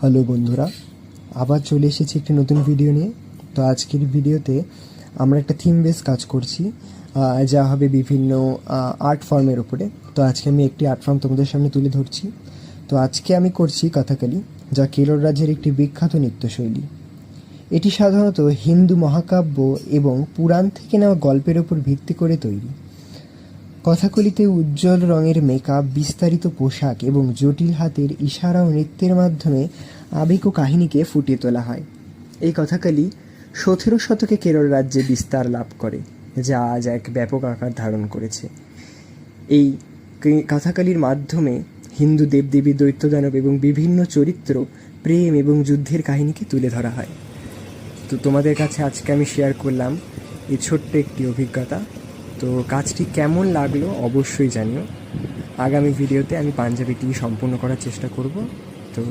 Hello বন্ধুরা, আবার চলে এসেছি একটি নতুন ভিডিও নিয়ে। তো আজকের ভিডিওতে আমরা একটা থিম বেস কাজ করছি, যা হবে বিভিন্ন আর্ট ফর্মের উপরে। তো আজকে আমি একটি আর্ট ফর্ম তোমাদের সামনে তুলে ধরছি। তো আজকে আমি করছি কথাকলি, যা কেরল রাজ্যের একটি বিখ্যাত নৃত্যশৈলী। এটি সাধারণত হিন্দু মহাকাব্য এবং পুরাণ থেকে নেওয়া গল্পের ওপর ভিত্তি করে তৈরি। কথাকলিতে উজ্জ্বল রঙের মেকআপ, বিস্তারিত পোশাক এবং জটিল হাতের ইশারা ও নৃত্যের মাধ্যমে আবেগ ও কাহিনীকে ফুটিয়ে তোলা হয়। এই কথাকলি 17 শতকে কেরল রাজ্যে বিস্তার লাভ করে, যা আজ এক ব্যাপক আকার ধারণ করেছে। এই কথাকলির মাধ্যমে হিন্দু দেবদেবী, দৈত্যদানব এবং বিভিন্ন চরিত্র, প্রেম এবং যুদ্ধের কাহিনীকে তুলে ধরা হয়। তো তোমাদের কাছে আজকে আমি শেয়ার করলাম এই ছোট্ট একটি অভিজ্ঞতা। তো কাজটি কেমন লাগলো অবশ্যই জানিও। আগামী ভিডিওতে আমি পাঞ্জাবিটি সম্পূর্ণ করার চেষ্টা করব। তো